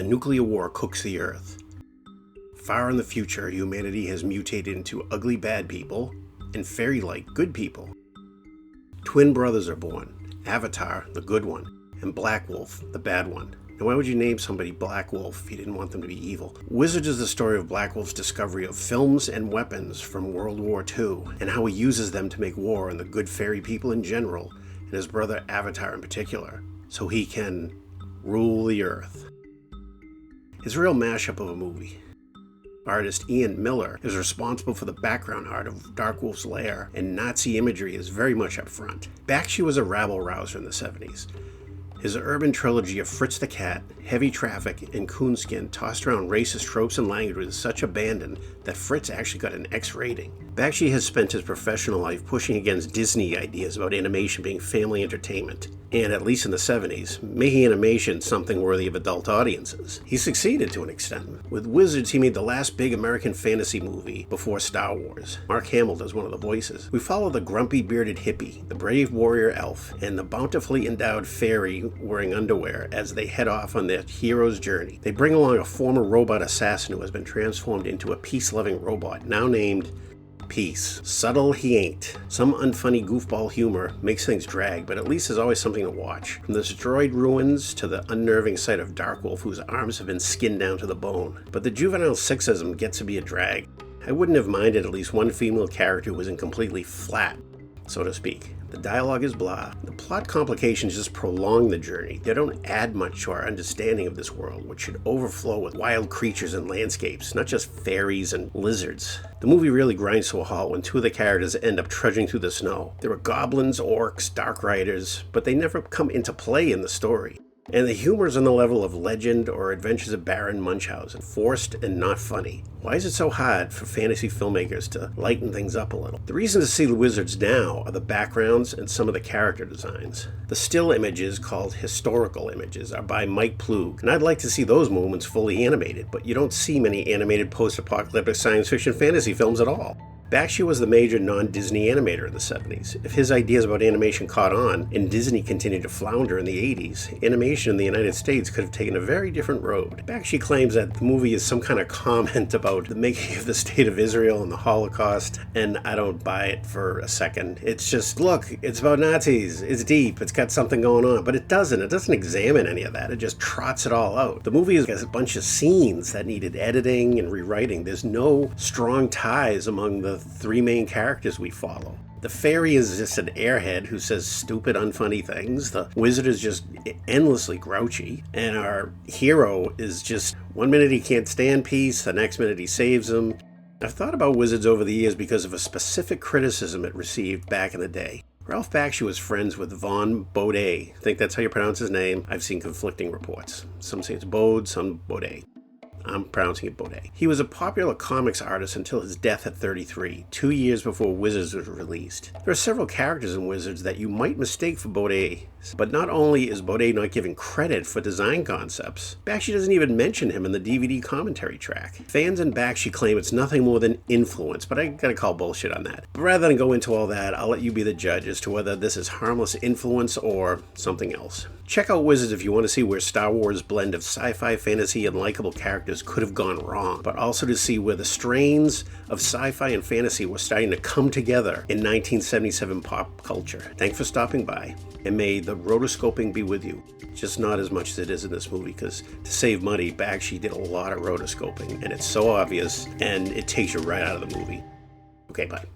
nuclear war cooks the Earth. Far in the future, humanity has mutated into ugly bad people and fairy-like good people. Twin brothers are born, Avatar, the good one, and Black Wolf, the bad one. Now, why would you name somebody Black Wolf if you didn't want them to be evil? Wizards is the story of Black Wolf's discovery of films and weapons from World War II, and how he uses them to make war on the good fairy people in general, and his brother Avatar in particular, so he can rule the Earth. It's a real mashup of a movie. Artist Ian Miller is responsible for the background art of Dark Wolf's lair, and Nazi imagery is very much up front. Bakshi was a rabble-rouser in the 70s. His urban trilogy of Fritz the Cat, Heavy Traffic, and Coonskin tossed around racist tropes and language with such abandon that Fritz actually got an X rating. Bakshi has spent his professional life pushing against Disney ideas about animation being family entertainment, and, at least in the 70s, making animation something worthy of adult audiences. He succeeded to an extent. With Wizards, he made the last big American fantasy movie before Star Wars. Mark Hamill does one of the voices. We follow the grumpy bearded hippie, the brave warrior elf, and the bountifully endowed fairy wearing underwear as they head off on their hero's journey. They bring along a former robot assassin who has been transformed into a peace-loving robot, now named Peace. Subtle he ain't. Some unfunny goofball humor makes things drag, but at least there's always something to watch. From the destroyed ruins to the unnerving sight of Darkwolf, whose arms have been skinned down to the bone. But the juvenile sexism gets to be a drag. I wouldn't have minded at least one female character who wasn't completely flat, so to speak. The dialogue is blah. The plot complications just prolong the journey. They don't add much to our understanding of this world, which should overflow with wild creatures and landscapes, not just fairies and lizards. The movie really grinds to a halt when two of the characters end up trudging through the snow. There are goblins, orcs, dark riders, but they never come into play in the story. And the humor's on the level of Legend or Adventures of Baron Munchausen, forced and not funny. Why is it so hard for fantasy filmmakers to lighten things up a little? The reason to see the Wizards now are the backgrounds and some of the character designs. The still images, called historical images, are by Mike Ploog, and I'd like to see those moments fully animated, but you don't see many animated post-apocalyptic science fiction fantasy films at all. Bakshi was the major non-Disney animator in the 70s. If his ideas about animation caught on, and Disney continued to flounder in the 80s, animation in the United States could have taken a very different road. Bakshi claims that the movie is some kind of comment about the making of the State of Israel and the Holocaust, and I don't buy it for a second. It's just, look, it's about Nazis, it's deep, it's got something going on, but it doesn't examine any of that, it just trots it all out. The movie has a bunch of scenes that needed editing and rewriting. There's no strong ties among the three main characters we follow. The fairy is just an airhead who says stupid, unfunny things. The wizard is just endlessly grouchy. And our hero is just, one minute he can't stand peace, the next minute he saves him. I've thought about Wizards over the years because of a specific criticism it received back in the day. Ralph Bakshi was friends with Vaughn Baudet. I think that's how you pronounce his name. I've seen conflicting reports. Some say it's Bode, some Baudet. I'm pronouncing it Baudet. He was a popular comics artist until his death at 33, 2 years before Wizards was released. There are several characters in Wizards that you might mistake for Baudet, but not only is Baudet not given credit for design concepts, Bakshi doesn't even mention him in the DVD commentary track. Fans and Bakshi claim it's nothing more than influence, but I gotta call bullshit on that. But rather than go into all that, I'll let you be the judge as to whether this is harmless influence or something else. Check out Wizards if you want to see where Star Wars' blend of sci-fi, fantasy, and likable characters could have gone wrong, but also to see where the strains of sci-fi and fantasy were starting to come together in 1977 pop culture. Thanks for stopping by, and may the rotoscoping be with you. Just not as much as it is in this movie, because to save money, Bakshi did a lot of rotoscoping, and it's so obvious, and it takes you right out of the movie. Okay, bye.